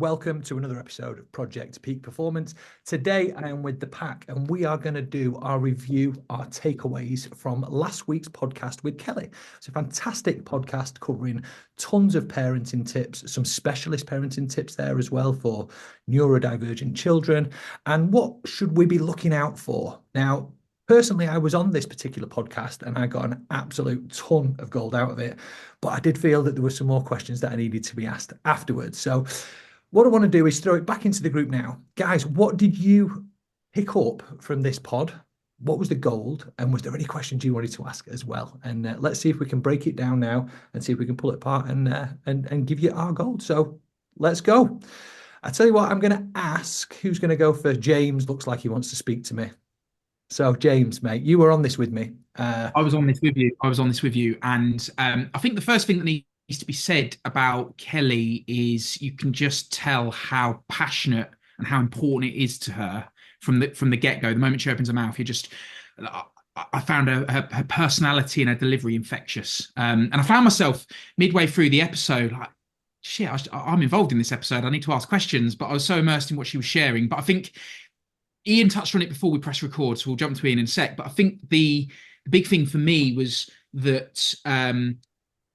welcome to another episode of Project Peak Performance. Today I am with the pack and we are going to do our review, our takeaways from last week's podcast with Kelly. It's a fantastic podcast covering tons of parenting tips, some specialist parenting tips there as well for neurodivergent children, and what should we be looking out for. Now, personally, I was on this particular podcast and I got an absolute ton of gold out of it, but I did feel that there were some more questions that I needed to be asked afterwards. So what I want to do is throw it back into the group now. Guys, what did you pick up from this pod? What was the gold? And was there any questions you wanted to ask as well? And let's see if we can break it down now and see if we can pull it apart and give you our gold. So let's go. I tell you what, I'm going to ask who's going to go first. James looks like he wants to speak to me. So, James, mate, you were on this with me. I was on this with you. And I think the first thing that needs to be said about Kelly is you can just tell how passionate and how important it is to her from the get-go. The moment she opens her mouth, I found her personality and her delivery infectious. And I found myself midway through the episode like, shit, I'm involved in this episode. I need to ask questions, but I was so immersed in what she was sharing. But I think Ian touched on it before we press record, so we'll jump to Ian in a sec. But I think the big thing for me was that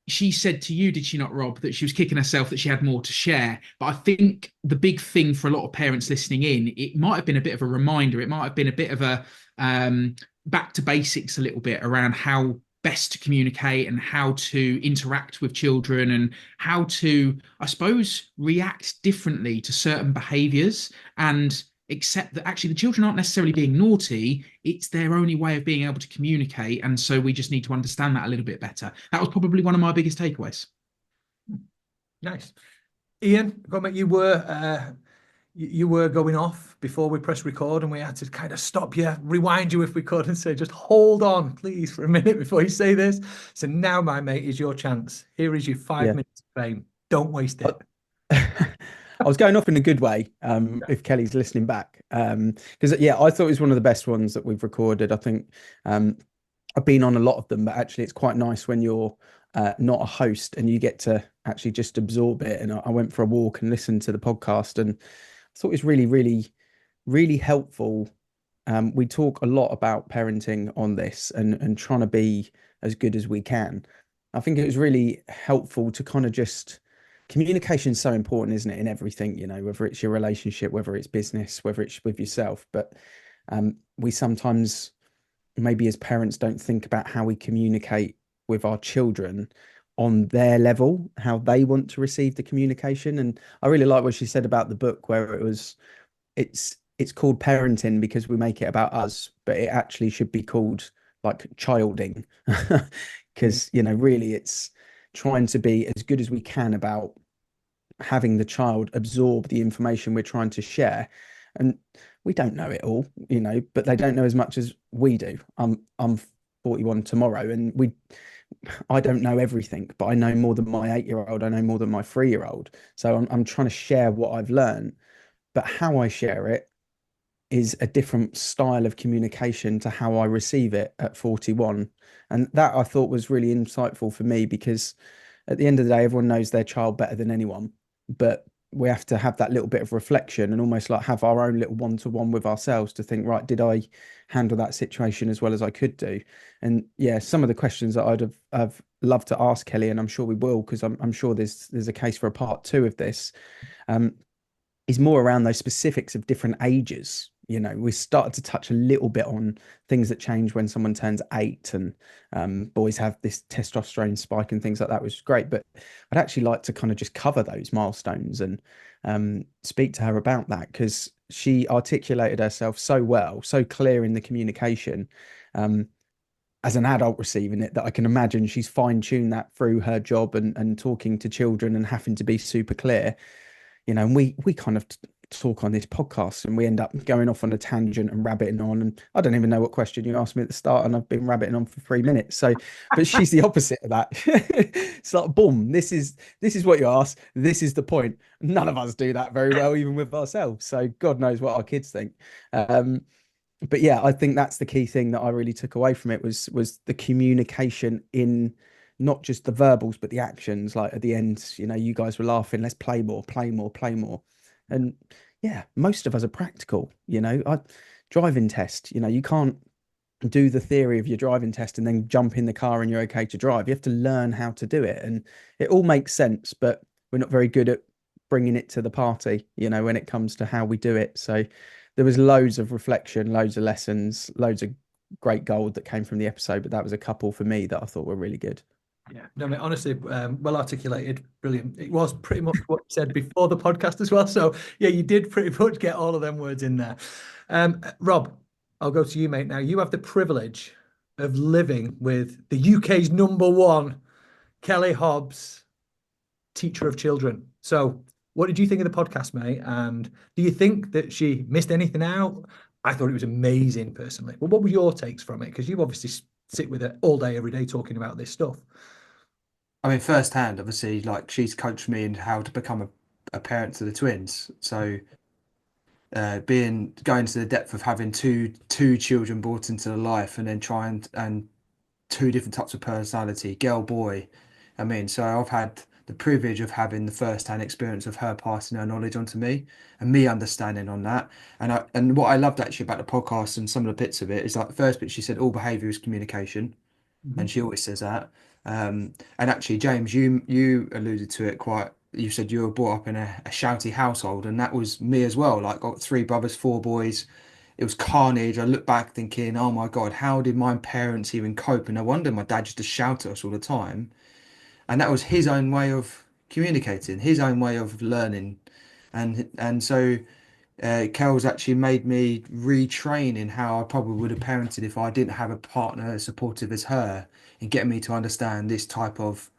she said to you, did she not, Rob, that she was kicking herself that she had more to share. But I think the big thing for a lot of parents listening in, it might have been a bit of a reminder. It might have been a bit of a back to basics a little bit around how best to communicate and how to interact with children and how to, I suppose, react differently to certain behaviours and accept that actually the children aren't necessarily being naughty, it's their only way of being able to communicate, and so we just need to understand that a little bit better. That was probably one of my biggest takeaways. Nice. Ian, you were going off before we press record and we had to kind of stop you, rewind you if we could, and say, just hold on, please, for a minute before you say this. So now, my mate, is your chance. Here is your 5 minutes of fame. Don't waste it. I was going off in a good way, if Kelly's listening back. Because, I thought it was one of the best ones that we've recorded. I think I've been on a lot of them, but actually it's quite nice when you're not a host and you get to actually just absorb it. And I went for a walk and listened to the podcast and I thought it was really, really, really helpful. We talk a lot about parenting on this and trying to be as good as we can. I think it was really helpful to kind of just... Communication is so important, isn't it, in everything, whether it's your relationship, whether it's business, whether it's with yourself. But we sometimes, maybe as parents, don't think about how we communicate with our children on their level, how they want to receive the communication. And I really like what she said about the book, where it's called parenting because we make it about us, but it actually should be called like childing, because really it's trying to be as good as we can about having the child absorb the information we're trying to share. And we don't know it all, but they don't know as much as we do. I'm 41 tomorrow and I don't know everything, but I know more than my 8-year-old. I know more than my 3-year-old. So I'm trying to share what I've learned, but how I share it is a different style of communication to how I receive it at 41. And that I thought was really insightful for me, because at the end of the day, everyone knows their child better than anyone, but we have to have that little bit of reflection and almost like have our own little one-to-one with ourselves to think, right, did I handle that situation as well as I could do? And some of the questions that I've loved to ask Kelly, and I'm sure we will, because I'm sure there's a case for a part 2 of this, is more around those specifics of different ages. We started to touch a little bit on things that change when someone turns 8 and boys have this testosterone spike and things like that, which is great. But I'd actually like to kind of just cover those milestones and speak to her about that, because she articulated herself so well, so clear in the communication as an adult receiving it, that I can imagine she's fine-tuned that through her job and talking to children and having to be super clear. And we kind of talk on this podcast and we end up going off on a tangent and rabbiting on, and I don't even know what question you asked me at the start and I've been rabbiting on for 3 minutes. So but she's the opposite of that. It's like, boom, this is what you asked, this is the point. None of us do that very well, even with ourselves, so God knows what our kids think. But I think that's the key thing that I really took away from it was the communication in not just the verbals, but the actions. Like at the end, you know, you guys were laughing, let's play more, play more, play more. And yeah, most of us are practical, you know. Driving test, you know, you can't do the theory of your driving test and then jump in the car and you're okay to drive. You have to learn how to do it. And it all makes sense, but we're not very good at bringing it to the party, you know, when it comes to how we do it. So there was loads of reflection, loads of lessons, loads of great gold that came from the episode, but that was a couple for me that I thought were really good. Yeah, no, I mean, honestly, well articulated, brilliant. It was pretty much what you said before the podcast as well. So yeah, you did pretty much get all of them words in there. Rob, I'll go to you, mate. Now you have the privilege of living with the UK's #1 Kelly Hobbs, teacher of children. So what did you think of the podcast, mate? And do you think that she missed anything out? I thought it was amazing personally. But what were your takes from it? Because you obviously sit with it all day, every day, talking about this stuff. I mean, firsthand, obviously, like she's coached me in how to become a parent to the twins. So, going to the depth of having two children brought into the life, and then trying and two different types of personality, girl, boy. I mean, so I've had the privilege of having the first-hand experience of her passing her knowledge onto me and me understanding on that. And what I loved actually about the podcast and some of the bits of it is like the first bit she said all behaviour is communication, and she always says that. And actually, James, you alluded to it quite. You said you were brought up in a shouty household, and that was me as well. Like, got three brothers, four boys. It was carnage. I look back thinking, oh my God, how did my parents even cope? And no wonder my dad used to shout at us all the time. And that was his own way of communicating, his own way of learning. And so Kel's actually made me retrain in how I probably would have parented if I didn't have a partner as supportive as her in getting me to understand this type of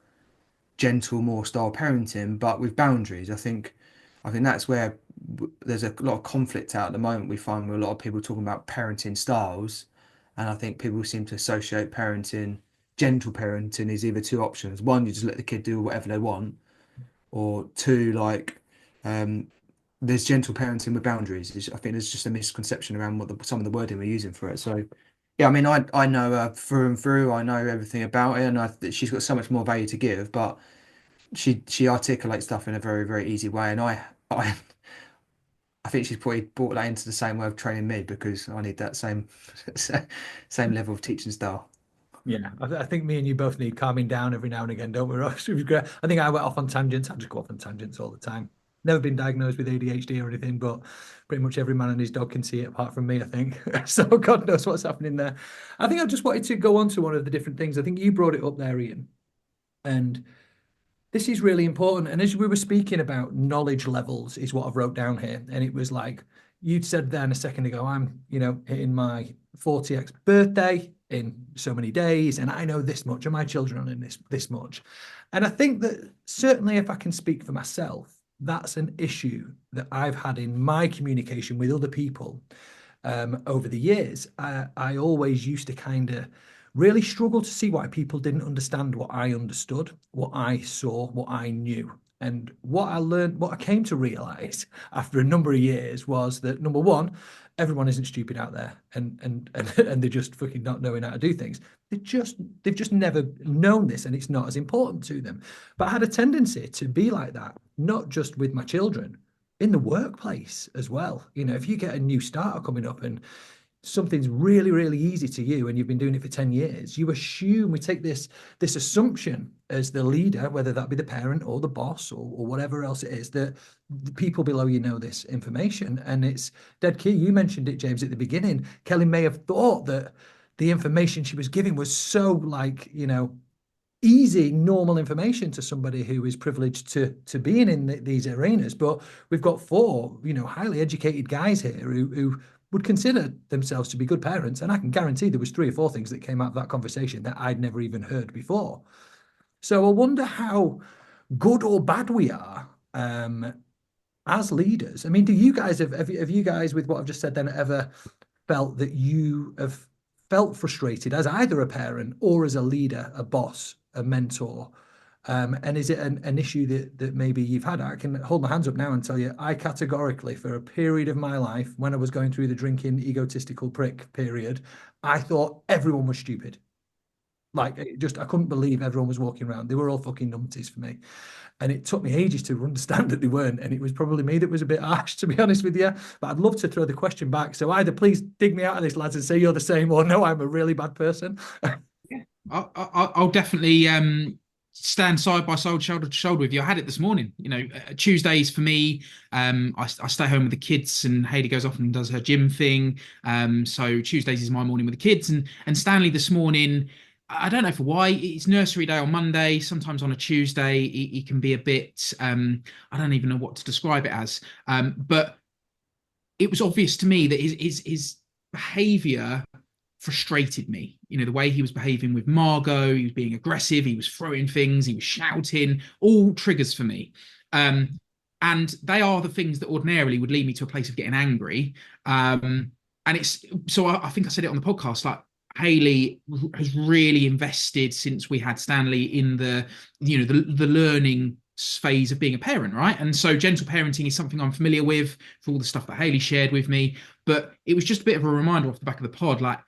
gentle, more style parenting, but with boundaries. I think that's where there's a lot of conflict out at the moment. We find with a lot of people talking about parenting styles, and I think people seem to associate parenting, gentle parenting, is either two options. One, you just let the kid do whatever they want, or two, like there's gentle parenting with boundaries. I think there's just a misconception around what some of the wording we're using for it. So yeah, I mean, I know her through and through. I know everything about it, and she's got so much more value to give. But she articulates stuff in a very, very easy way, and I think she's probably brought that into the same way of training me because I need that same same level of teaching style. Yeah, I think me and you both need calming down every now and again, don't we, Ross? I think I went off on tangents. I just go off on tangents all the time. Never been diagnosed with ADHD or anything, but pretty much every man and his dog can see it apart from me, I think. So God knows what's happening there. I think I just wanted to go on to one of the different things. I think you brought it up there, Ian. And this is really important. And as we were speaking about knowledge levels is what I've wrote down here. And it was like, you'd said then a second ago, I'm, hitting my 40th birthday in so many days, and I know this much, and my children are in this much. And I think that certainly if I can speak for myself, that's an issue that I've had in my communication with other people over the years. I always used to kind of really struggle to see why people didn't understand what I understood, what I saw, what I knew. And what I learned, what I came to realize after a number of years was that number one, everyone isn't stupid out there, and they're just fucking not knowing how to do things. They've just never known this, and it's not as important to them. But I had a tendency to be like that, not just with my children, in the workplace as well. If you get a new starter coming up and something's really, really easy to you and you've been doing it for 10 years, you assume, we take this assumption as the leader, whether that be the parent or the boss or whatever else it is, that the people below you know this information. And it's dead key. You mentioned it, James, at the beginning. Kelly may have thought that the information she was giving was so easy, normal information to somebody who is privileged to being in these arenas. But we've got four, highly educated guys here who would consider themselves to be good parents. And I can guarantee there was 3 or 4 things that came out of that conversation that I'd never even heard before. So I wonder how good or bad we are as leaders. I mean, do you guys have you guys, with what I've just said then, ever felt that you have felt frustrated as either a parent or as a leader, a boss, a mentor? And is it an issue that maybe you've had? I can hold my hands up now and tell you, I categorically, for a period of my life, when I was going through the drinking, egotistical prick period, I thought everyone was stupid. Like, I couldn't believe everyone was walking around. They were all fucking numpties for me. And it took me ages to understand that they weren't. And it was probably me that was a bit harsh, to be honest with you. But I'd love to throw the question back. So either please dig me out of this, lads, and say you're the same, or no, I'm a really bad person. I'll definitely stand side by side, shoulder to shoulder with you. I had it this morning. Tuesdays for me, I stay home with the kids, and Hayley goes off and does her gym thing. So Tuesdays is my morning with the kids, and Stanley this morning. I don't know for why. It's nursery day on Monday. Sometimes on a Tuesday, he can be a bit. I don't even know what to describe it as. But it was obvious to me that his behaviour frustrated me. The way he was behaving with Margot, he was being aggressive, he was throwing things, he was shouting, all triggers for me. And they are the things that ordinarily would lead me to a place of getting angry. And it's so I think I said it on the podcast, like Hayley has really invested since we had Stanley in the learning phase of being a parent, right? And so gentle parenting is something I'm familiar with for all the stuff that Hayley shared with me. But it was just a bit of a reminder off the back of the pod, like,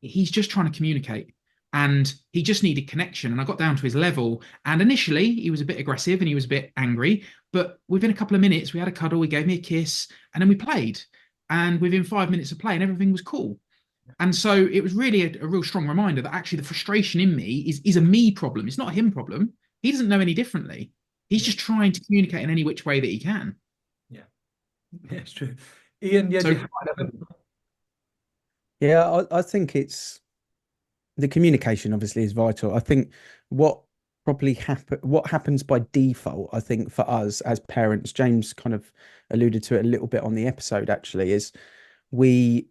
he's just trying to communicate, and he just needed connection. And I got down to his level, and initially he was a bit aggressive and he was a bit angry, but within a couple of minutes we had a cuddle, he gave me a kiss, and then we played, and within 5 minutes of playing everything was cool. And so it was really a real strong reminder that actually the frustration in me is a me problem. It's not a him problem. He doesn't know any differently. He's just trying to communicate in any which way that he can. Yeah, it's true. Ian, yeah. So, Yeah, I think it's the communication obviously is vital. I think what happens by default, I think for us as parents, James kind of alluded to it a little bit on the episode actually, is we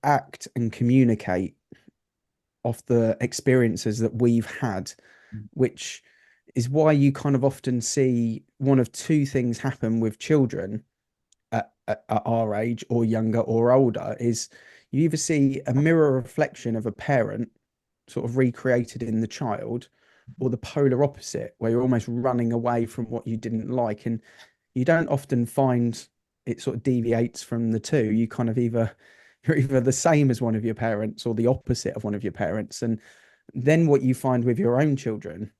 act and communicate off the experiences that we've had, which is why you kind of often see one of two things happen with children at our age or younger or older. Is you either see a mirror reflection of a parent sort of recreated in the child, or the polar opposite, where you're almost running away from what you didn't like. And you don't often find it sort of deviates from the two. You kind of you're either the same as one of your parents or the opposite of one of your parents. And then what you find with your own children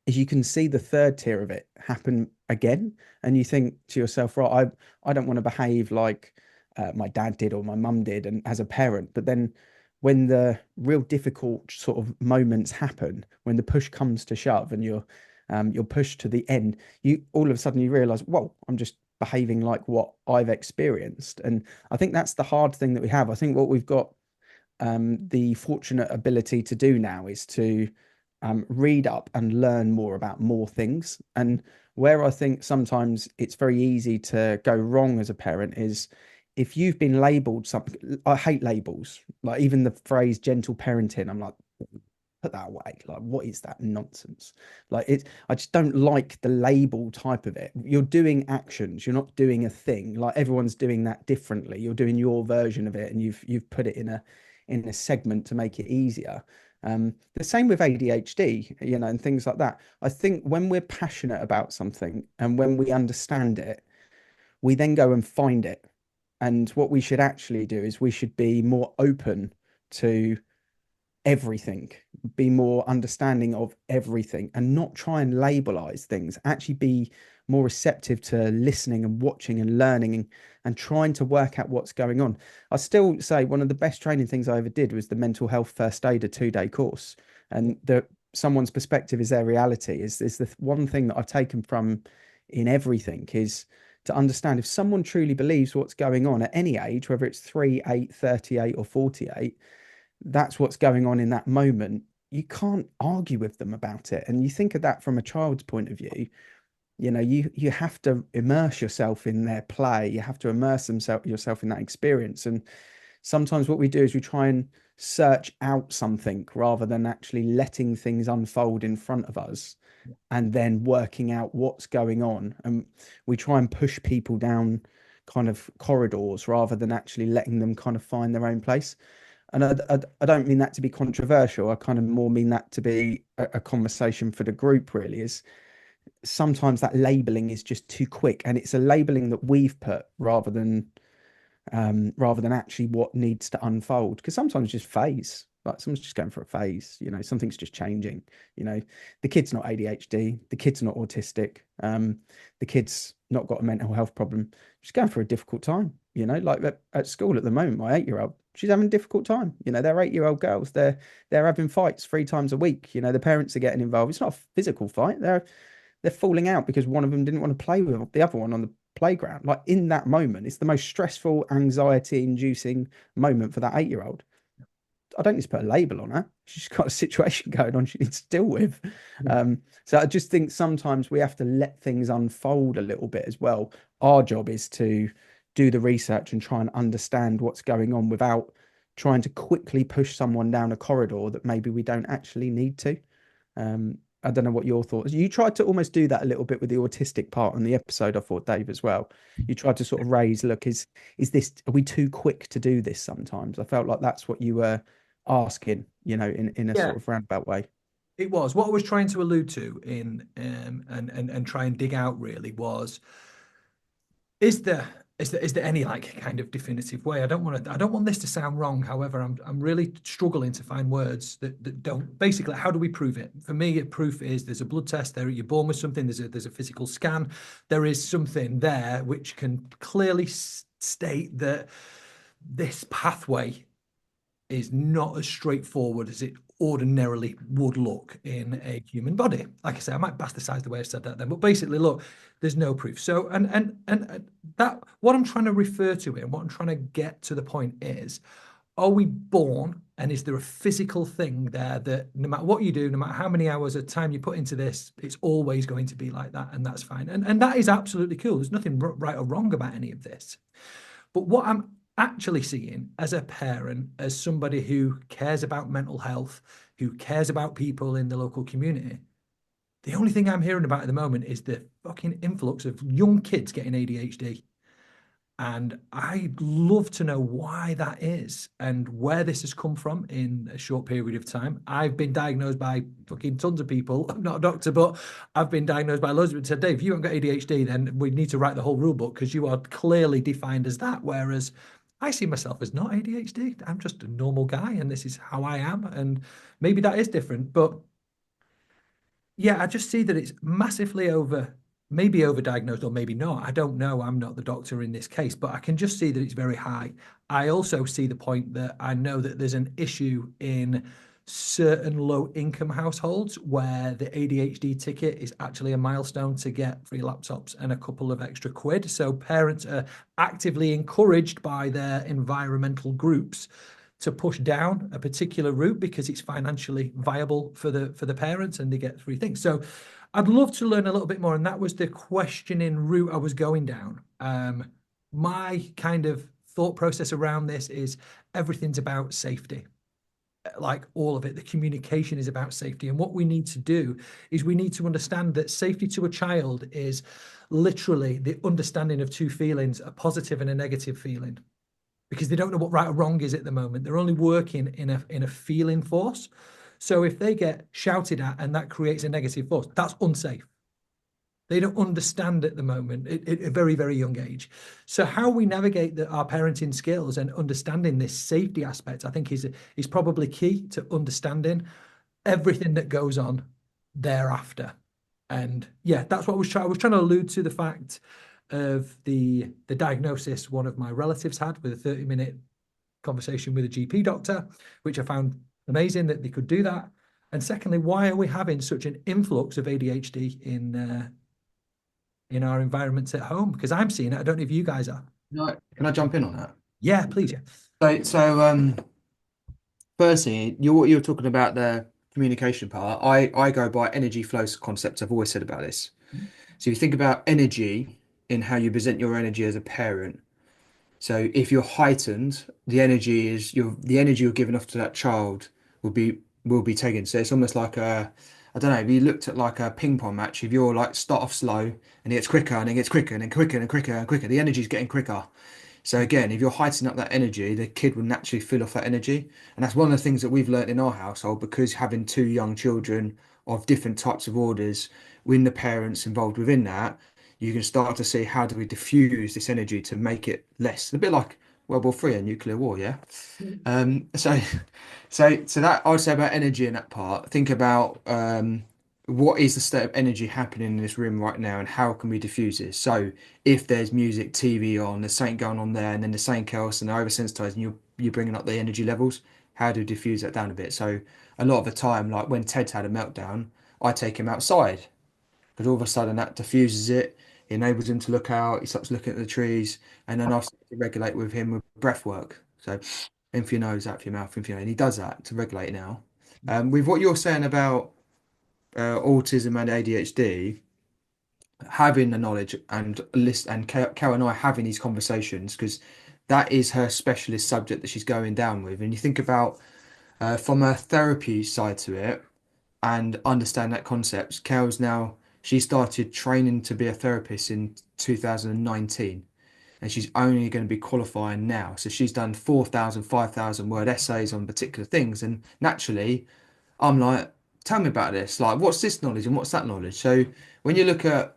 is you can see the third tier of it happen again. And you think to yourself, right, I don't want to behave like my dad did or my mum did, and as a parent. But then when the real difficult sort of moments happen, when the push comes to shove and you're pushed to the end, you all of a sudden you realize, whoa, I'm just behaving like what I've experienced. And I think that's the hard thing that we have. I think what we've got the fortunate ability to do now is to read up and learn more about more things. And where I think sometimes it's very easy to go wrong as a parent is if you've been labeled something. I hate labels, like even the phrase gentle parenting. I'm like, put that away. Like, what is that nonsense? Like, I just don't like the label type of it. You're doing actions, you're not doing a thing. Like, everyone's doing that differently. You're doing your version of it, and you've put it in a segment to make it easier. The same with ADHD, and things like that. I think when we're passionate about something and when we understand it, we then go and find it. And what we should actually do is we should be more open to everything, be more understanding of everything, and not try and labelize things. Actually be more receptive to listening and watching and learning and trying to work out what's going on. I still say one of the best training things I ever did was the mental health first aid, a 2-day course. And someone's perspective is their reality is the one thing that I've taken from in everything is to understand if someone truly believes what's going on at any age, whether it's 3, 8, 38 or 48, that's what's going on in that moment. You can't argue with them about it. And you think of that from a child's point of view, you have to immerse yourself in their play. You have to immerse yourself in that experience. And sometimes what we do is we try and search out something rather than actually letting things unfold in front of us and then working out what's going on. And we try and push people down kind of corridors rather than actually letting them kind of find their own place. And I don't mean that to be controversial. I kind of more mean that to be a conversation for the group, really, is sometimes that labeling is just too quick, and it's a labeling that we've put rather than actually what needs to unfold, because sometimes just phase. Like someone's just going for a phase, something's just changing. The kid's not ADHD, the kid's not autistic, the kid's not got a mental health problem, she's going for a difficult time. Like at school at the moment, my 8-year-old, she's having a difficult time. They're 8-year-old girls, they're having fights 3 times a week. The parents are getting involved. It's not a physical fight, they're falling out because one of them didn't want to play with the other one on the playground. Like in that moment, it's the most stressful, anxiety inducing moment for that 8-year-old. I don't need to put a label on her. She's got a situation going on she needs to deal with. So I just think sometimes we have to let things unfold a little bit as well. Our job is to do the research and try and understand what's going on without trying to quickly push someone down a corridor that maybe we don't actually need to. I don't know what your thoughts. You tried to almost do that a little bit with the autistic part on the episode, I thought, Dave, as well. You tried to sort of raise, look, are we too quick to do this sometimes? I felt like that's what you were asking, in a sort of roundabout way. It was. What I was trying to allude to in and try and dig out really was, is there any like kind of definitive way? I don't want this to sound wrong. However, I'm really struggling to find words that don't. Basically, how do we prove it? For me, proof is there's a blood test there. You're born with something. There's a physical scan. There is something there which can clearly state that this pathway is not as straightforward as it ordinarily would look in a human body. Like I say, I might bastardise the way I said that then, but basically, look, there's no proof. So, and that, what I'm trying to refer to it, and what I'm trying to get to the point is, are we born, and is there a physical thing there that no matter what you do, no matter how many hours of time you put into this, it's always going to be like that, and that's fine. And that is absolutely cool. There's nothing right or wrong about any of this. But what I'm actually seeing as a parent, as somebody who cares about mental health, who cares about people in the local community, the only thing I'm hearing about at the moment is the fucking influx of young kids getting ADHD. And I'd love to know why that is and where this has come from in a short period of time. I've been diagnosed by fucking tons of people. I'm not a doctor, but I've been diagnosed by loads of people. Said, Dave, if you haven't got ADHD, then we need to write the whole rule book because you are clearly defined as that. Whereas I see myself as not ADHD. I'm just a normal guy and this is how I am. And maybe that is different. But yeah, I just see that it's massively maybe overdiagnosed or maybe not. I don't know. I'm not the doctor in this case, but I can just see that it's very high. I also see the point that I know that there's an issue in certain low income households where the ADHD ticket is actually a milestone to get free laptops and a couple of extra quid. So parents are actively encouraged by their environmental groups to push down a particular route because it's financially viable for the parents and they get free things. So I'd love to learn a little bit more. And that was the questioning route I was going down. My kind of thought process around this is everything's about safety. Like all of it, the communication is about safety. And what we need to do is we need to understand that safety to a child is literally the understanding of two feelings, a positive and a negative feeling, because they don't know what right or wrong is at the moment. They're only working in a feeling force. So if they get shouted at and that creates a negative force, that's unsafe. They don't understand at the moment at a very, very young age. So how we navigate our parenting skills and understanding this safety aspect, I think is probably key to understanding everything that goes on thereafter. And yeah, that's what I was trying to allude to, the fact of the diagnosis one of my relatives had with a 30-minute conversation with a GP doctor, which I found amazing that they could do that. And secondly, why are we having such an influx of ADHD in our environments at home? Because I'm seeing it. I don't know if you guys are. Can I jump in on that? Yeah, please. Yeah. So firstly, what you're talking about, the communication part, I go by energy flows concept. I've always said about this. So you think about energy in how you present your energy as a parent. So if you're heightened, the energy you're giving off to that child will be taken. So it's almost like I don't know, if you looked at like a ping pong match, if you're like start off slow and it gets quicker and it gets quicker and then quicker and quicker and quicker, the energy's getting quicker. So again, if you're heightening up that energy, the kid will naturally fill off that energy. And that's one of the things that we've learned in our household, because having two young children of different types of orders, when the parents involved within that, you can start to see how do we diffuse this energy to make it less. A bit like World War Three and nuclear war, yeah. So so that I would say about energy in that part. Think about what is the state of energy happening in this room right now, and how can we diffuse this? So if there's music, TV on, there's something going on there, and then there's something else, and they're oversensitized, and you're bringing up the energy levels. How do you diffuse that down a bit? So a lot of the time, like when Ted's had a meltdown, I take him outside because all of a sudden that diffuses it. It enables him to look out. He starts looking at the trees, and then I start to regulate with him with breath work. So in for your nose, out for your mouth, in for your nose. And he does that to regulate now. With what you're saying about autism and ADHD, having the knowledge and list, and Kel and I having these conversations because that is her specialist subject that she's going down with. And you think about from a therapy side to it and understand that concept. Kel's now she started training to be a therapist in 2019, and she's only going to be qualifying now. So she's done 4,000, 5,000 word essays on particular things. And naturally, I'm like, tell me about this. Like, what's this knowledge and what's that knowledge? So when you look at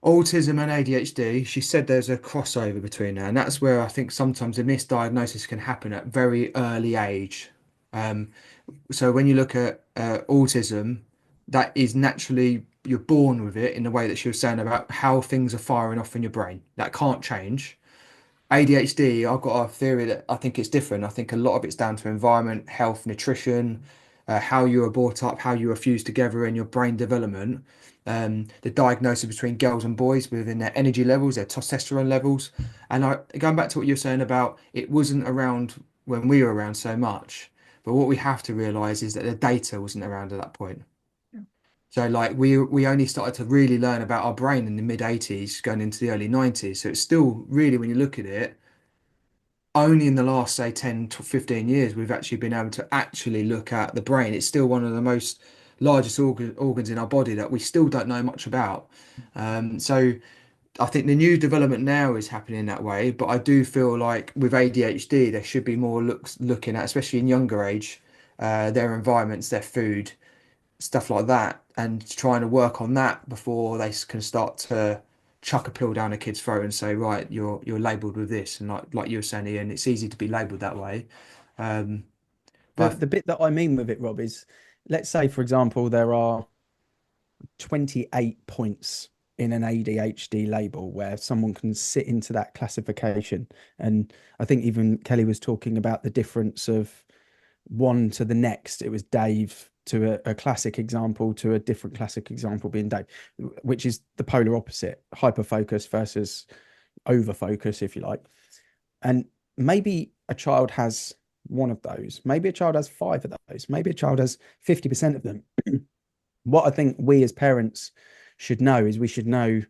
autism and ADHD, she said there's a crossover between there. And that's where I think sometimes a misdiagnosis can happen at very early age. Um, so when you look at autism, that is naturally you're born with it in the way that she was saying about how things are firing off in your brain. That can't change. ADHD, I've got a theory that I think it's different. I think a lot of it's down to environment, health, nutrition, how you were brought up, how you were fused together in your brain development. The diagnosis between girls and boys within their energy levels, their testosterone levels. And going back to what you're saying about it wasn't around when we were around so much. But what we have to realize is that the data wasn't around at that point. So like we only started to really learn about our brain in the mid 80s going into the early 90s. So it's still really, when you look at it, only in the last say 10 to 15 years we've actually been able to actually look at the brain. It's still one of the most largest organs in our body that we still don't know much about. So I think the new development now is happening that way, but I do feel like with ADHD there should be more looking at, especially in younger age, their environments, their food, stuff like that, and trying to work on that before they can start to chuck a pill down a kid's throat and say, right, you're labelled with this, and like you were saying, Ian, it's easy to be labelled that way. But The bit that I mean with it, Rob, is let's say, for example, there are 28 points in an ADHD label where someone can sit into that classification. And I think even Kelly was talking about the difference of one to the next. It was Dave to a classic example to a different classic example being Dave, which is the polar opposite, hyper focus versus over focus, if you like. And maybe a child has one of those, maybe a child has 5 of those, maybe a child has 50% of them. What I think we as parents should know is we should know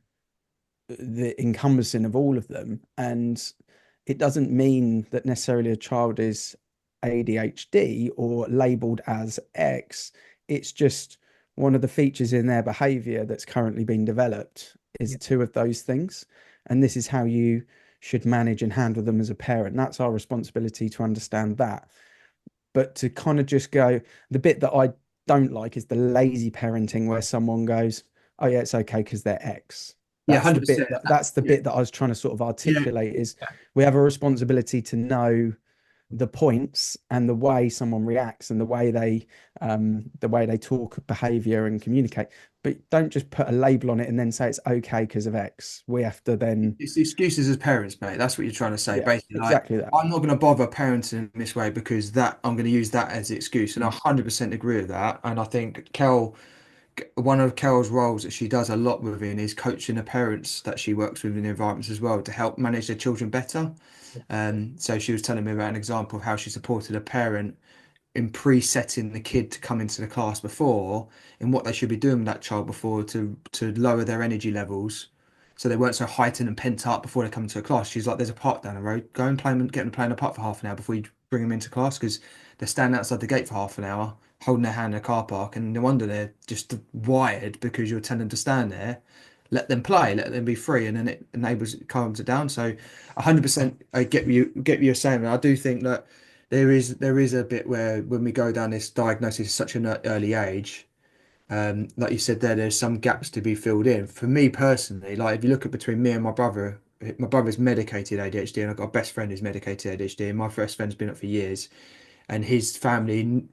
the encompassing of all of them. And it doesn't mean that necessarily a child is ADHD or labeled as X. It's just one of the features in their behavior that's currently being developed is 2 of those things. And this is how you should manage and handle them as a parent. That's our responsibility to understand that. But to kind of just go, the bit that I don't like is the lazy parenting where someone goes, oh yeah, it's okay because they're X. yeah, That's the 100%. bit that's the bit that I was trying to sort of articulate is we have a responsibility to know the points and the way someone reacts and the way they talk, behavior and communicate, but don't just put a label on it and then say it's okay because of X. We have to then It's the excuses as parents, mate. That's what you're trying to say, basically. exactly Like, that. I'm not going to bother parenting in this way because that I'm going to use that as the excuse, and I 100% agree with that. And I think one of Kel's roles that she does a lot within is coaching the parents that she works with in the environments as well to help manage their children better. So she was telling me about an example of how she supported a parent in pre-setting the kid to come into the class before, in what they should be doing with that child before to lower their energy levels, so they weren't so heightened and pent up before they come into a class. She's like, "There's a park down the road. Go and play them, get them to play in the park for half an hour before you bring them into class, because they're standing outside the gate for half an hour, holding their hand in a car park, and no wonder they're just wired because you're telling them to stand there. Let them play, let them be free, and then it enables calms it down." So, 100%, I get you're saying. And I do think that there is a bit where when we go down this diagnosis at such an early age, like you said there's some gaps to be filled in. For me personally, like if you look at between me and my brother, my brother's medicated ADHD, and I've got a best friend who's medicated ADHD, and my best friend's been up for years, and his family,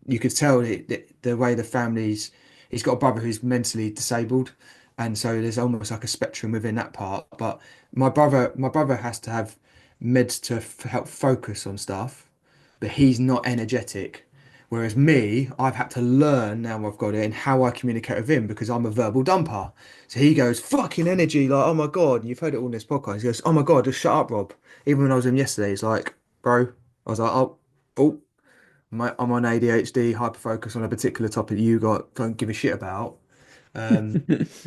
you could tell the way the family's, he's got a brother who's mentally disabled, and so there's almost like a spectrum within that part. But my brother has to have meds to help focus on stuff, but he's not energetic. Whereas me, I've had to learn now I've got it and how I communicate with him because I'm a verbal dumper. So he goes, fucking energy, like, oh my God. And you've heard it all in this podcast. He goes, oh my God, just shut up, Rob. Even when I was with him yesterday, he's like, bro, I was like, oh, I'm on ADHD, hyperfocus on a particular topic you don't give a shit about. So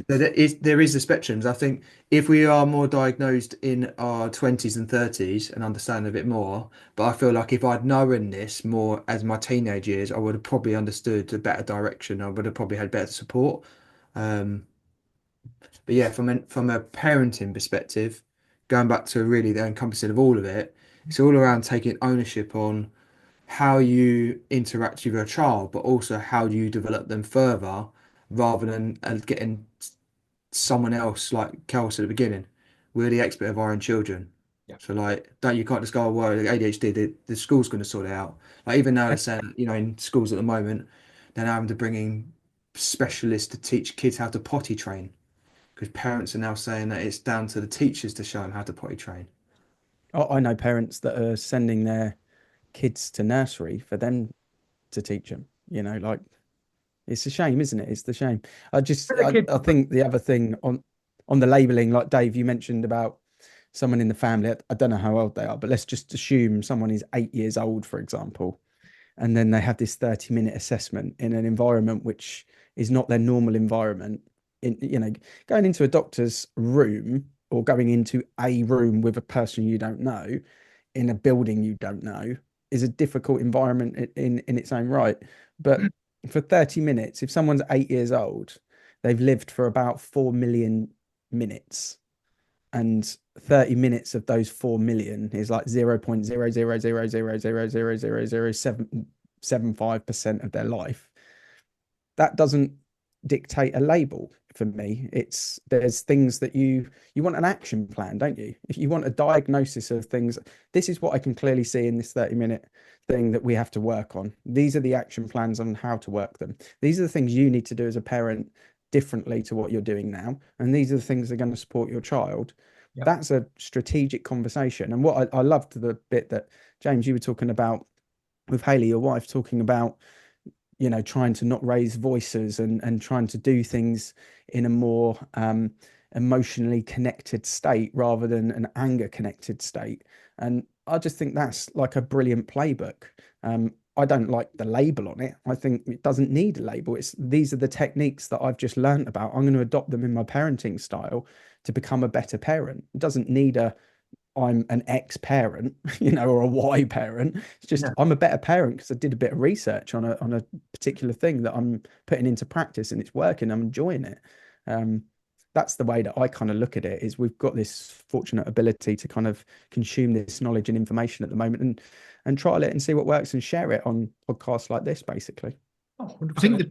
there is the spectrums. I think if we are more diagnosed in our 20s and 30s and understand a bit more, but I feel like if I'd known this more as my teenage years, I would have probably understood a better direction. I would have probably had better support. Um, but yeah, from a parenting perspective, going back to really the encompassing of all of it, it's all around taking ownership on how you interact with your child, but also how you develop them further rather than getting someone else, like Kel said at the beginning. We're the expert of our own children. Yeah. So like, don't you can't just go, well, ADHD, the school's going to sort it out. Like even now they're saying, in schools at the moment, they're now having to bring in specialists to teach kids how to potty train because parents are now saying that it's down to the teachers to show them how to potty train. I know parents that are sending their kids to nursery for them to teach them. Like it's a shame, isn't it? It's the shame. I think the other thing on the labeling, like Dave, you mentioned about someone in the family. I don't know how old they are, but let's just assume someone is 8 years old, for example, and then they have this 30-minute assessment in an environment which is not their normal environment. Going into a doctor's room or going into a room with a person you don't know in a building you don't know is a difficult environment in its own right. But for 30 minutes, if someone's 8 years old, they've lived for about 4 million minutes. And 30 minutes of those 4 million is like 0.000000075% of their life. That doesn't dictate a label for me. There's things that you want an action plan, don't you? If you want a diagnosis of things, this is what I can clearly see in this 30-minute thing that we have to work on. These are the action plans on how to work them. These are the things you need to do as a parent differently to what you're doing now. And these are the things that are going to support your child. Yep. That's a strategic conversation. And what I loved the bit that, James, you were talking about with Hayley, your wife, talking about trying to not raise voices and trying to do things in a more emotionally connected state rather than an anger connected state. And I just think that's like a brilliant playbook. I don't like the label on it. I think it doesn't need a label. These are the techniques that I've just learned about. I'm going to adopt them in my parenting style to become a better parent. It doesn't need I'm an ex-parent, or a Y parent. It's just I'm a better parent because I did a bit of research on a particular thing that I'm putting into practice and it's working. I'm enjoying it. That's the way that I kind of look at it. Is we've got this fortunate ability to kind of consume this knowledge and information at the moment and trial it and see what works and share it on podcasts like this, basically. Oh, I think the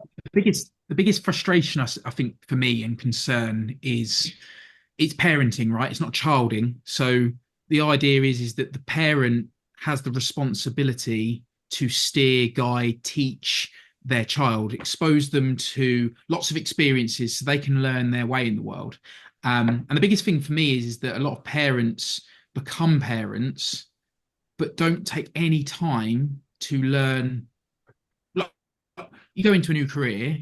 biggest frustration I think for me and concern is it's parenting, right? It's not childing. So the idea is that the parent has the responsibility to steer, guide, teach their child, expose them to lots of experiences so they can learn their way in the world. And the biggest thing for me is that a lot of parents become parents, but don't take any time to learn. You go into a new career,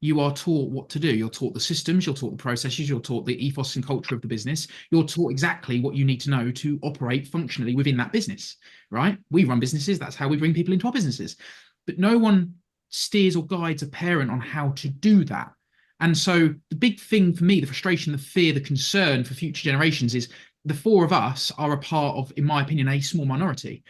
you are taught what to do. You're taught the systems, you're taught the processes, you're taught the ethos and culture of the business. You're taught exactly what you need to know to operate functionally within that business, right? We run businesses. That's how we bring people into our businesses. But no one steers or guides a parent on how to do that. And so the big thing for me, the frustration, the fear, the concern for future generations is the four of us are a part of, in my opinion, a small minority.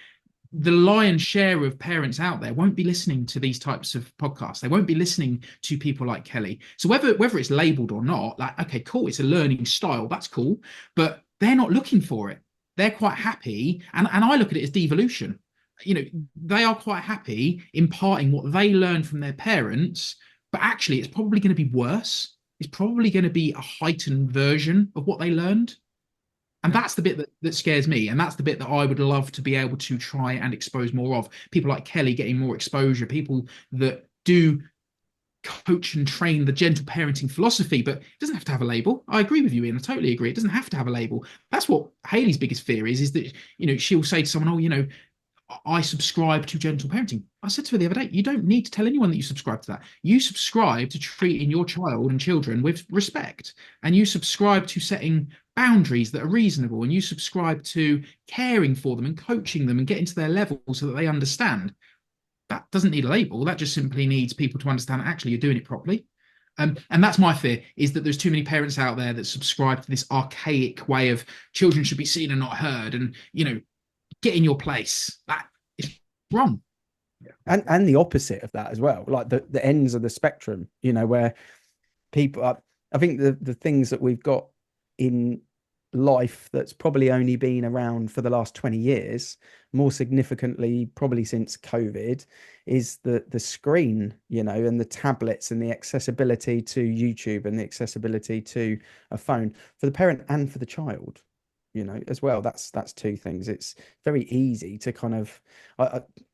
The lion's share of parents out there won't be listening to these types of podcasts. They won't be listening to people like Kelly. So whether it's labeled or not, like, okay, cool, it's a learning style, that's cool, but they're not looking for it. They're quite happy, and I look at it as devolution. They are quite happy imparting what they learned from their parents, but actually it's probably going to be worse. It's probably going to be a heightened version of what they learned. And that's the bit that scares me. And that's the bit that I would love to be able to try and expose more of. People like Kelly getting more exposure, people that do coach and train the gentle parenting philosophy, but it doesn't have to have a label. I agree with you, Ian. I totally agree. It doesn't have to have a label. That's what Haley's biggest fear is that, she'll say to someone, I subscribe to gentle parenting. I said to her the other day, you don't need to tell anyone that you subscribe to that. You subscribe to treating your child and children with respect, and you subscribe to setting boundaries that are reasonable, and you subscribe to caring for them and coaching them and getting to their level so that they understand. That doesn't need a label. That just simply needs people to understand actually you're doing it properly. And that's my fear, is that there's too many parents out there that subscribe to this archaic way of children should be seen and not heard, and get in your place. That is wrong. And the opposite of that as well, like the ends of the spectrum, where people I think the things that we've got in life that's probably only been around for the last 20 years, more significantly probably since COVID, is the screen, and the tablets and the accessibility to YouTube and the accessibility to a phone for the parent and for the child, as well. That's two things. It's very easy to kind of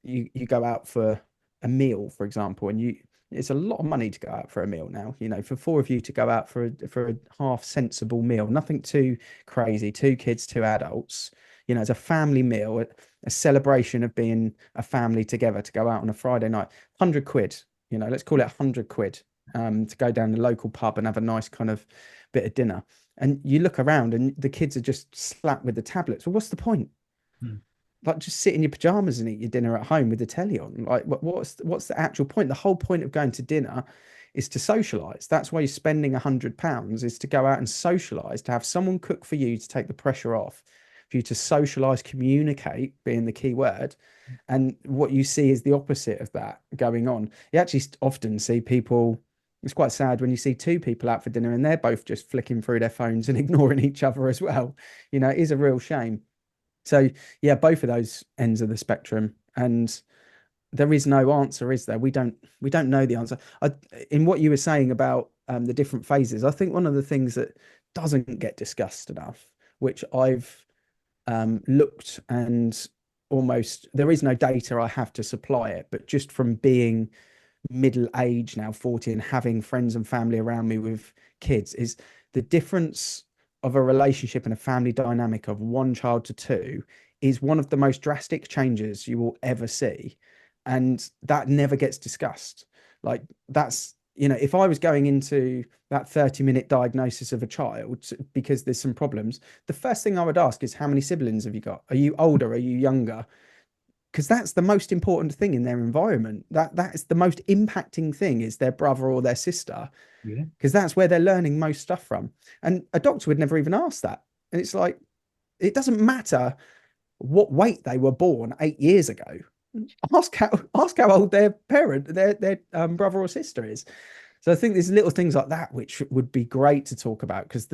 you go out for a meal, for example, and it's a lot of money to go out for a meal now, for four of you to go out for a half sensible meal, nothing too crazy, two kids, two adults, it's a family meal, a celebration of being a family together, to go out on a Friday night, 100 quid, let's call it 100 quid, to go down the local pub and have a nice kind of bit of dinner. And you look around and the kids are just slapped with the tablets. Well, what's the point? Like, just sit in your pajamas and eat your dinner at home with the telly on. Like, what's the actual point? The whole point of going to dinner is to socialize. That's why you're spending £100, is to go out and socialize, to have someone cook for you, to take the pressure off, for you to socialize, communicate being the key word. And what you see is the opposite of that going on. You actually often see people, it's quite sad when you see two people out for dinner and they're both just flicking through their phones and ignoring each other as well. It is a real shame. So yeah, both of those ends of the spectrum, and there is no answer, is there? We don't know the answer. In what you were saying about the different phases, I think one of the things that doesn't get discussed enough, which I've looked, and almost there is no data I have to supply it, but just from being middle age now, 40, and having friends and family around me with kids, is the difference of a relationship and a family dynamic of one child to two is one of the most drastic changes you will ever see. And that never gets discussed. Like, that's, if I was going into that 30-minute diagnosis of a child because there's some problems, the first thing I would ask is, how many siblings have you got? Are you older? Are you younger? Because that's the most important thing in their environment. That is the most impacting thing, is their brother or their sister. Yeah. Because that's where they're learning most stuff from. And a doctor would never even ask that. And it's like, it doesn't matter what weight they were born 8 years ago. Ask how old their parent, their brother or sister is. So I think there's little things like that which would be great to talk about, because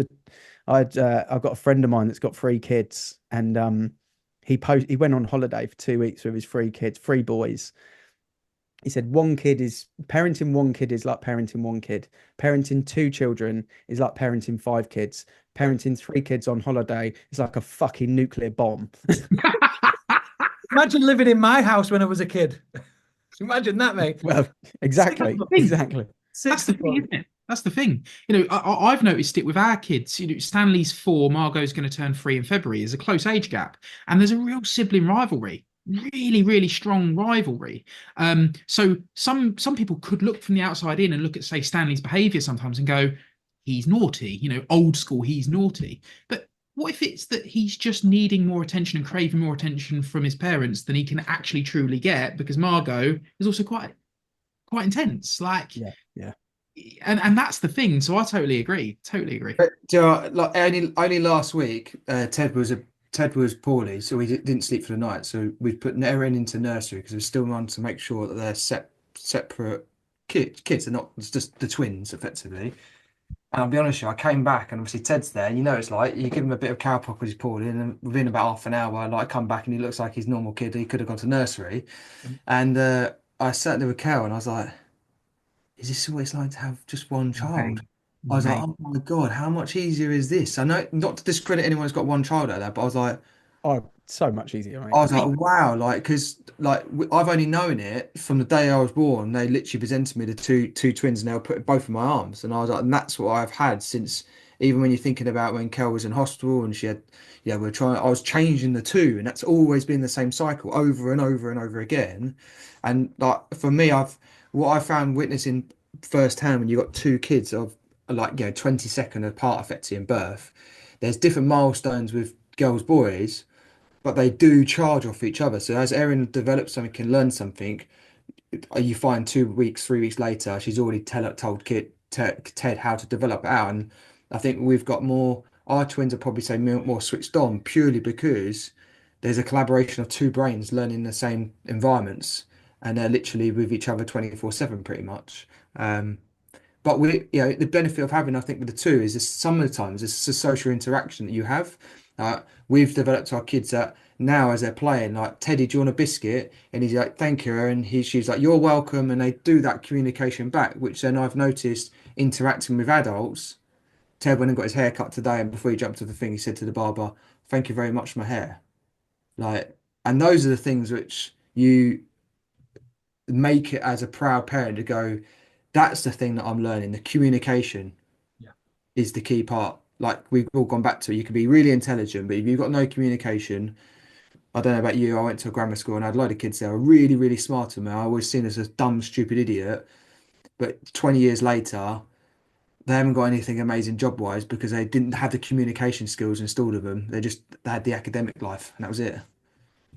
I've got a friend of mine that's got 3 kids, and he went on holiday for 2 weeks with his 3 kids, 3 boys. He said parenting one kid is like parenting one kid. Parenting 2 children is like parenting 5 kids. Parenting 3 kids on holiday is like a fucking nuclear bomb. Imagine living in my house when I was a kid. Imagine that, mate. Well, exactly. That's the thing, isn't it? That's the thing. I've noticed it with our kids. Stanley's 4, Margot's going to turn 3 in February. There's a close age gap, and there's a real sibling rivalry. Really, really strong rivalry. So some people could look from the outside in and look at, say, Stanley's behaviour sometimes and go, he's naughty. Old school, he's naughty. But what if it's that he's just needing more attention and craving more attention from his parents than he can actually truly get, because Margot is also quite intense. Like, yeah. And that's the thing. So I totally agree. But, like only last week, Ted was poorly, so we didn't sleep for the night. So we put Erin into nursery because we still want to make sure that they're separate kids. They're not, it's just the twins, effectively. And I'll be honest with you, I came back and obviously Ted's there. And it's like you give him a bit of cowpox because he's poorly, and within about half an hour, like, I come back and he looks like his normal kid. He could have gone to nursery. And I sat there with Cal and I was like, is this what it's like to have just one child? I was like, Mate, oh my God, how much easier is this? I know, not to discredit anyone who's got one child out there, but Oh, so much easier, I mate. was like, wow, like, because like I've only known it from the day I was born. They literally presented me the two twins, and they were put both in my arms, and I was like, and that's what I've had since. Even when you're thinking about when Kel was in hospital and she had, yeah, we're trying. I was changing the two, and that's always been the same cycle over and over and over again. And like for me, what I found witnessing firsthand when you got two kids of like 22nd apart effectively in birth, there's different milestones with girls boys, but they do charge off each other. So as Erin develops something, can learn something, you find 2 weeks, 3 weeks later, she's already told Ted how to develop it out. And I think we've got more, our twins are probably say more switched on purely because there's a collaboration of two brains learning the same environments, and they're literally with each other 24/7 pretty much. But the benefit of having, I think, with the two is this, some of the times it's a social interaction that you have. We've developed our kids that now as they're playing, like Teddy, do you want a biscuit? And he's like, thank you. And she's like, you're welcome. And they do that communication back, which then I've noticed interacting with adults. Ted went and got his hair cut today, and before he jumped to the thing, he said to the barber, thank you very much for my hair. Like, and those are the things which you make it as a proud parent to go, that's the thing that I'm learning. The communication Yeah. is the key part. Like we've all gone back to it. You can be really intelligent, but if you've got no communication, I don't know about you. I went to a grammar school and I had a lot of kids there who were really, really smart, and I was seen as a dumb, stupid idiot. But 20 years later, they haven't got anything amazing job wise because they didn't have the communication skills installed of them. They had the academic life, and that was it.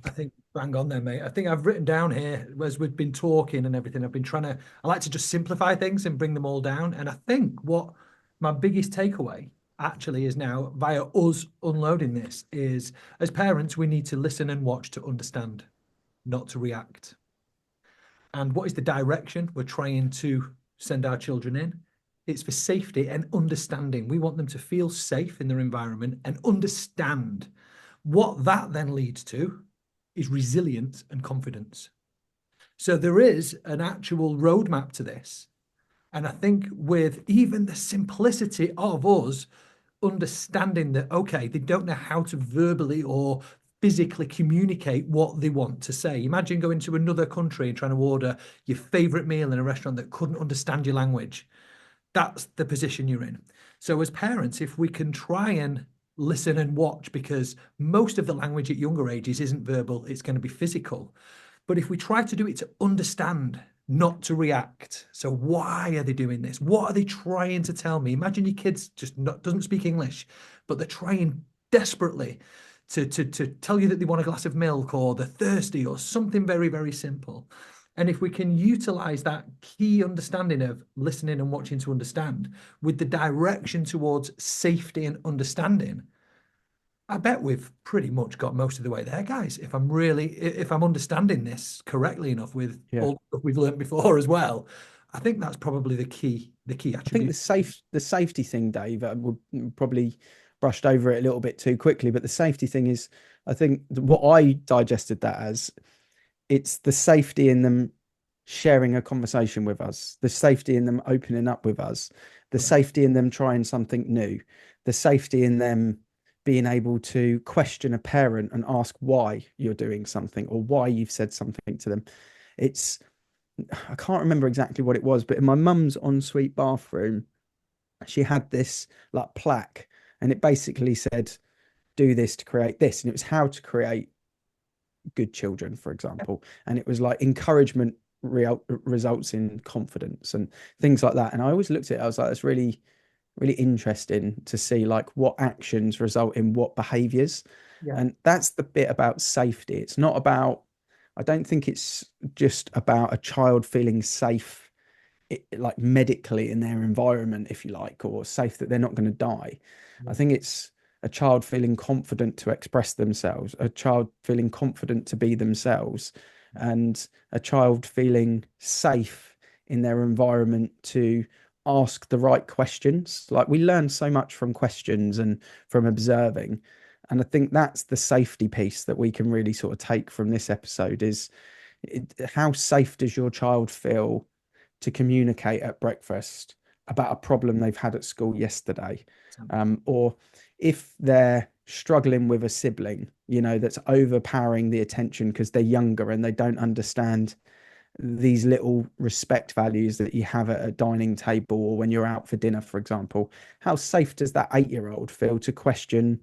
I think bang on there, mate. I think I've written down here as we've been talking and everything. I like to just simplify things and bring them all down. And I think what my biggest takeaway actually is now via us unloading this is as parents, we need to listen and watch to understand, not to react. And what is the direction we're trying to send our children in? It's for safety and understanding. We want them to feel safe in their environment and understand. What that then leads to is resilience and confidence. So there is an actual roadmap to this. And I think with even the simplicity of us understanding that, okay, they don't know how to verbally or physically communicate what they want to say. Imagine going to another country and trying to order your favorite meal in a restaurant that couldn't understand your language. That's the position you're in. So as parents, if we can try and listen and watch, because most of the language at younger ages isn't verbal, it's going to be physical. But if we try to do it to understand, not to react. So why are they doing this? What are they trying to tell me? Imagine your kids just doesn't speak English, but they're trying desperately to tell you that they want a glass of milk or they're thirsty or something very, very simple. And if we can utilize that key understanding of listening and watching to understand with the direction towards safety and understanding, I bet we've pretty much got most of the way there, guys. If I'm understanding this correctly enough with Yeah. all the stuff we've learned before as well, I think that's probably the key I think attribute. the safety thing, Dave, we probably brushed over it a little bit too quickly, but the safety thing is, I think what I digested that as, it's the safety in them sharing a conversation with us, the safety in them opening up with us, the Correct. safety in them trying something new, the safety in them being able to question a parent and ask why you're doing something or why you've said something to them. It's, I can't remember exactly what it was, but in my mum's ensuite bathroom, she had this like plaque, and it basically said, do this to create this. And it was how to create good children, for example. And it was like encouragement results in confidence and things like that. And I always looked at it, I was like, that's really, really interesting to see like what actions result in what behaviors. Yeah. And that's the bit about safety. It's not about, I don't think it's just about a child feeling safe, like medically in their environment, if you like, or safe that they're not going to die. Yeah. I think it's a child feeling confident to express themselves, a child feeling confident to be themselves, and a child feeling safe in their environment to ask the right questions. Like we learn so much from questions and from observing. And I think that's the safety piece that we can really sort of take from this episode is how safe does your child feel to communicate at breakfast, about a problem they've had at school yesterday, or if they're struggling with a sibling, you know, that's overpowering the attention because they're younger and they don't understand these little respect values that you have at a dining table or when you're out for dinner, for example. How safe does that 8-year-old feel to question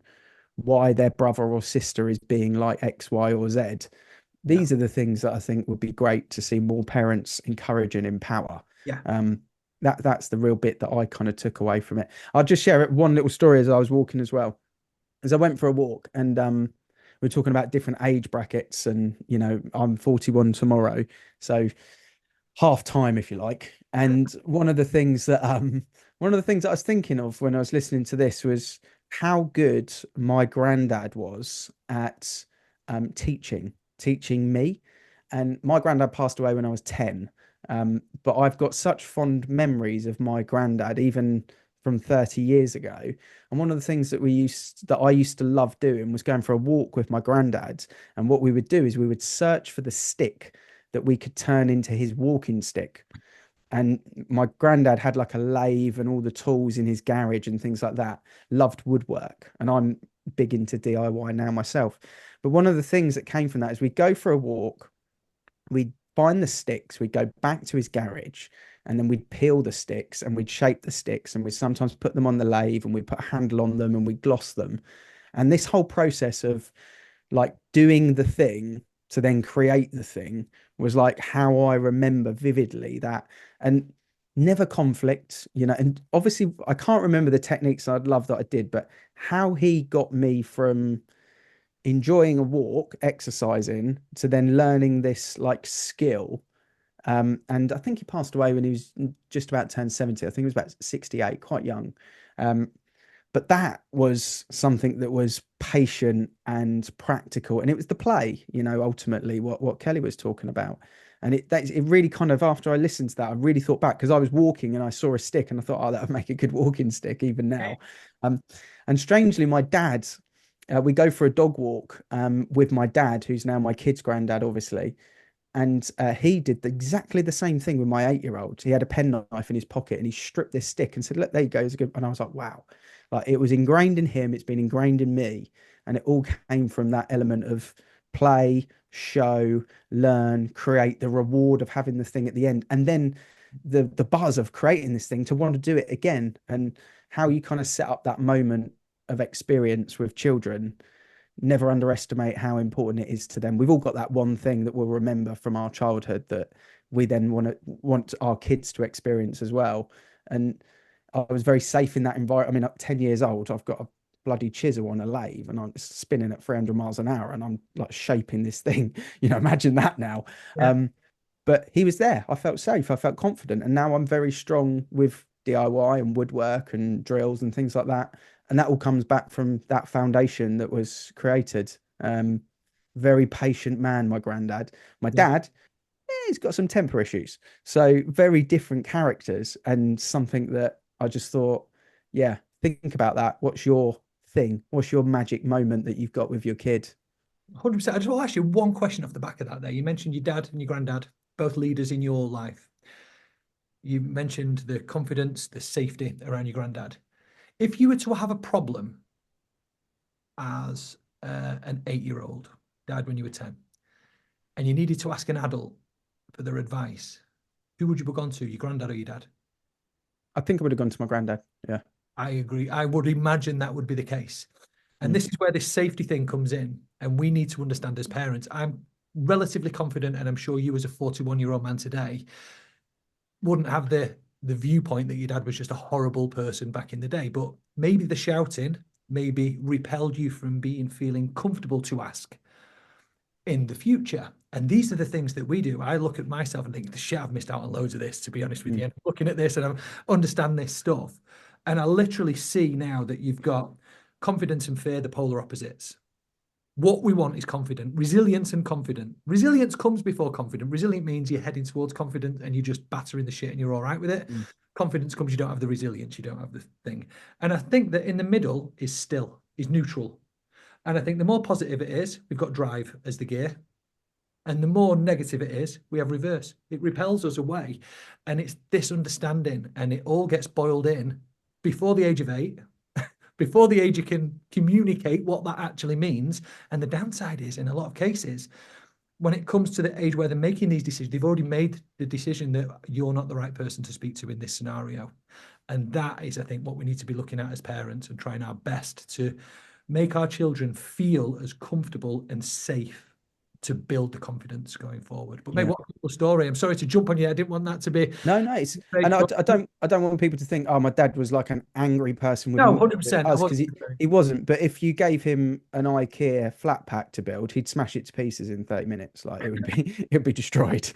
why their brother or sister is being like X, Y, or Z? These are the things that I think would be great to see more parents encourage and empower. Yeah. That's the real bit that I kind of took away from it. I'll just share one little story as I was walking as well. As I went for a walk, and we're talking about different age brackets, and you know, I'm 41 tomorrow, so half time, if you like. And one of the things that I was thinking of when I was listening to this was how good my granddad was at teaching me. And my granddad passed away when I was 10. But I've got such fond memories of my granddad, even from 30 years ago. And one of the things that I used to love doing was going for a walk with my granddad. And what we would do is we would search for the stick that we could turn into his walking stick. And my granddad had like a lathe and all the tools in his garage and things like that. Loved woodwork. And I'm big into DIY now myself. But one of the things that came from that is we'd go for a walk, we'd find the sticks, we'd go back to his garage, and then we'd peel the sticks and we'd shape the sticks, and we'd sometimes put them on the lathe and we'd put a handle on them and we'd gloss them. And this whole process of like doing the thing to then create the thing was like how I remember vividly that. And never conflict, you know. And obviously I can't remember the techniques I'd love that I did, but how he got me from enjoying a walk, exercising, to then learning this like skill. And I think he passed away when he was just about turned 70. I think he was about 68, quite young. But that was something that was patient and practical. And it was the play, you know, ultimately what Kelly was talking about. And it really kind of, after I listened to that, I really thought back, because I was walking and I saw a stick and I thought, oh, that would make a good walking stick even now. And strangely, my dad, we go for a dog walk with my dad, who's now my kid's granddad, obviously. And he did exactly the same thing with my 8-year-old. He had a penknife in his pocket and he stripped this stick and said, look, there you go. It's a good. And I was like, wow, like it was ingrained in him. It's been ingrained in me. And it all came from that element of play, show, learn, create, the reward of having the thing at the end. And then the buzz of creating this thing to want to do it again, and how you kind of set up that moment of experience with children. Never underestimate how important it is to them. We've all got that one thing that we'll remember from our childhood that we then want our kids to experience as well. And I was very safe in that environment. I mean, at 10 years old, I've got a bloody chisel on a lathe and I'm spinning at 300 miles an hour and I'm like shaping this thing. You know, imagine that now. Yeah. But he was there. I felt safe. I felt confident. And now I'm very strong with DIY and woodwork and drills and things like that. And that all comes back from that foundation that was created. Very patient man, my granddad. My dad, he's got some temper issues. So very different characters, and something that I just thought, yeah, think about that. What's your thing? What's your magic moment that you've got with your kid? 100%. I just want to ask you one question off the back of that there. You mentioned your dad and your granddad, both leaders in your life. You mentioned the confidence, the safety around your granddad. If you were to have a problem as an 8-year-old, died when you were 10, and you needed to ask an adult for their advice, who would you have gone to, your granddad or your dad? I think I would have gone to my granddad. Yeah. I agree. I would imagine that would be the case. And this is where this safety thing comes in. And we need to understand as parents. I'm relatively confident, and I'm sure you as a 41-year-old man today wouldn't have the viewpoint that your dad was just a horrible person back in the day. But maybe the shouting maybe repelled you from feeling comfortable to ask in the future. And these are the things that we do. I look at myself and think, the shit, I've missed out on loads of this, to be honest with you. And looking at this and I understand this stuff. And I literally see now that you've got confidence and fear, the polar opposites. What we want is confident, resilience and confident. Resilience comes before confident. Resilient means you're heading towards confident and you're just battering the shit and you're all right with it. Confidence comes, you don't have the resilience, you don't have the thing. And I think that in the middle is neutral. And I think the more positive it is, we've got drive as the gear. And the more negative it is, we have reverse. It repels us away. And it's this understanding, and it all gets boiled in before the age of 8, before the age you can communicate what that actually means. And the downside is, in a lot of cases, when it comes to the age where they're making these decisions, they've already made the decision that you're not the right person to speak to in this scenario. And that is, I think, what we need to be looking at as parents and trying our best to make our children feel as comfortable and safe to build the confidence going forward. But maybe what a cool story. I'm sorry to jump on you. I didn't want that to be. No, it's, and I don't want people to think, oh, my dad was like an angry person with no, 100%, us, because he wasn't. But if you gave him an IKEA flat pack to build, he'd smash it to pieces in 30 minutes. Like it'd be destroyed.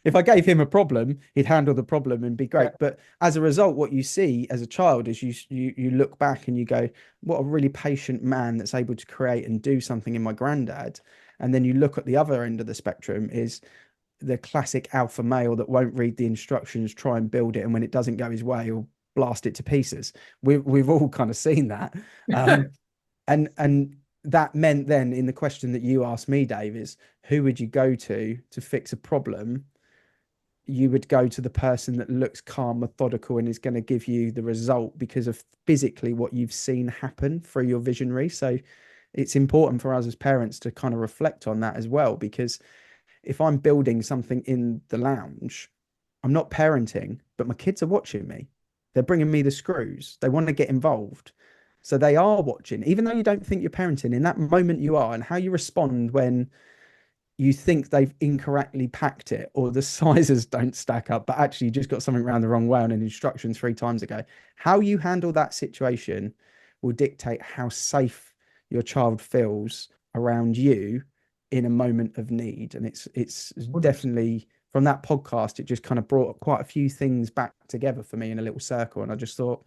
If I gave him a problem, he'd handle the problem and be great. Yeah. But as a result, what you see as a child is you look back and you go, what a really patient man that's able to create and do something in my granddad. And then you look at the other end of the spectrum is the classic alpha male that won't read the instructions, try and build it, and when it doesn't go his way, he'll blast it to pieces. We've all kind of seen that. And that meant then, in the question that you asked me, Dave, is who would you go to fix a problem? You would go to the person that looks calm, methodical, and is going to give you the result because of physically what you've seen happen through your visionary. So it's important for us as parents to kind of reflect on that as well, because if I'm building something in the lounge, I'm not parenting, but my kids are watching me. They're bringing me the screws. They want to get involved. So they are watching, even though you don't think you're parenting. In that moment you are, and how you respond when you think they've incorrectly packed it or the sizes don't stack up, but actually you just got something around the wrong way on an instruction 3 times ago. How you handle that situation will dictate how safe your child feels around you in a moment of need. And it's definitely, from that podcast, it just kind of brought quite a few things back together for me in a little circle. And I just thought,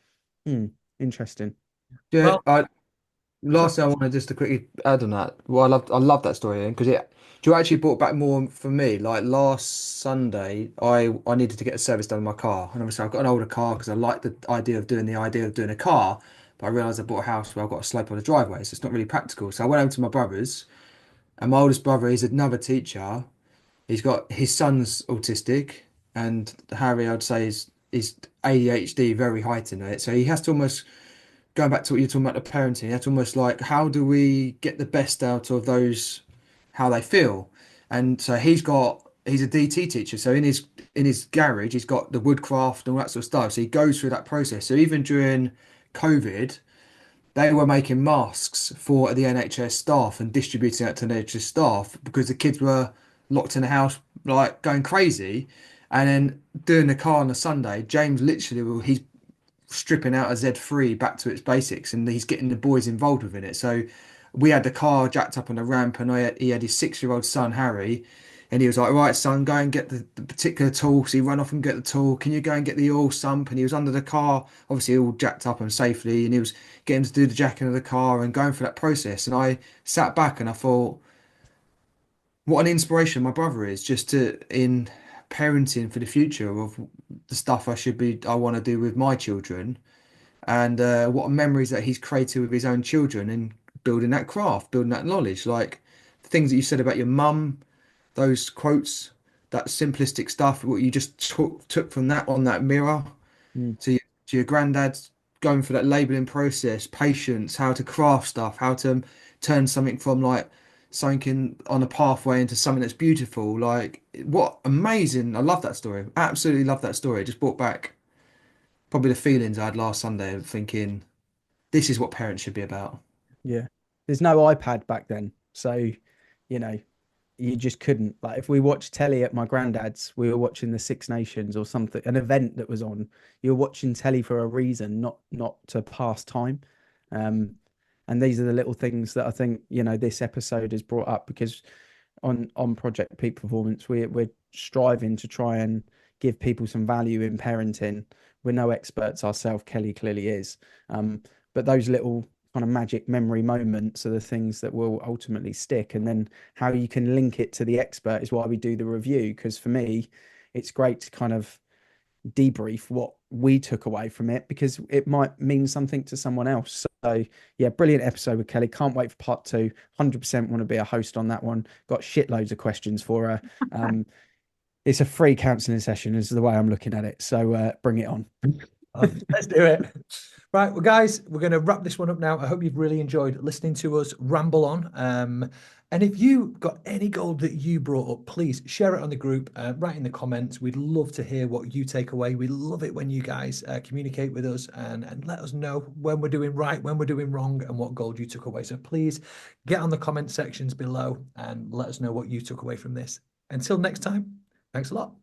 interesting. Yeah. Last thing I wanted just to quickly add on that. Well, I love that story, because you actually brought back more for me. Like last Sunday, I needed to get a service done in my car, and obviously I've got an older car because I like the idea of doing a car, but I realised I bought a house where I've got a slope on the driveway, so it's not really practical. So I went over to my brother's, and my oldest brother is another teacher. He's got his son's autistic, and Harry, I'd say, is ADHD, very heightened at it. So he has to almost, going back to what you're talking about, the parenting, you have to almost like, how do we get the best out of those, how they feel? And so he's a DT teacher. So in his garage, he's got the woodcraft and all that sort of stuff. So he goes through that process. So even during COVID, they were making masks for the NHS staff and distributing it to the NHS staff because the kids were locked in the house, like going crazy. And then doing the car on a Sunday, James literally, he's stripping out a Z3 back to its basics, and he's getting the boys involved within it. So we had the car jacked up on the ramp, and he had his 6-year-old son Harry, and he was like, right son, go and get the particular tool. So he ran off and get the tool. Can you go and get the oil sump? And he was under the car, obviously all jacked up and safely, and he was getting to do the jacking of the car and going through that process. And I sat back and I thought, what an inspiration my brother is, just to in parenting for the future of the stuff I want to do with my children, and what memories that he's created with his own children, and building that craft, building that knowledge, like the things that you said about your mum, those quotes, that simplistic stuff, what you just took from that on that mirror to your granddad's, going for that labeling process, patience, how to craft stuff, how to turn something from like something on a pathway into something that's beautiful. Like, what amazing. I love that story. Absolutely love that story. It just brought back probably the feelings I had last Sunday of thinking, this is what parents should be about. Yeah. There's no iPad back then. So, you know, you just couldn't. Like, if we watched telly at my granddad's, we were watching the Six Nations or something, an event that was on. You're watching telly for a reason, not to pass time. And these are the little things that I think, this episode has brought up, because on Project Peak Performance, we're striving to try and give people some value in parenting. We're no experts ourselves. Kelly clearly is. But those little kind of magic memory moments are the things that will ultimately stick. And then how you can link it to the expert is why we do the review. Because for me, it's great to kind of debrief what we took away from it, because it might mean something to someone else. So yeah, brilliant episode with Kelly. Can't wait for part 2. 100% want to be a host on that one. Got shitloads of questions for her. It's a free counselling session is the way I'm looking at it. So bring it on. Let's do it. Right, well, guys, we're going to wrap this one up now. I hope you've really enjoyed listening to us ramble on. And if you got any gold that you brought up, please share it on the group, write in the comments. We'd love to hear what you take away. We love it when you guys communicate with us and let us know when we're doing right, when we're doing wrong, and what gold you took away. So please get on the comment sections below and let us know what you took away from this. Until next time, thanks a lot.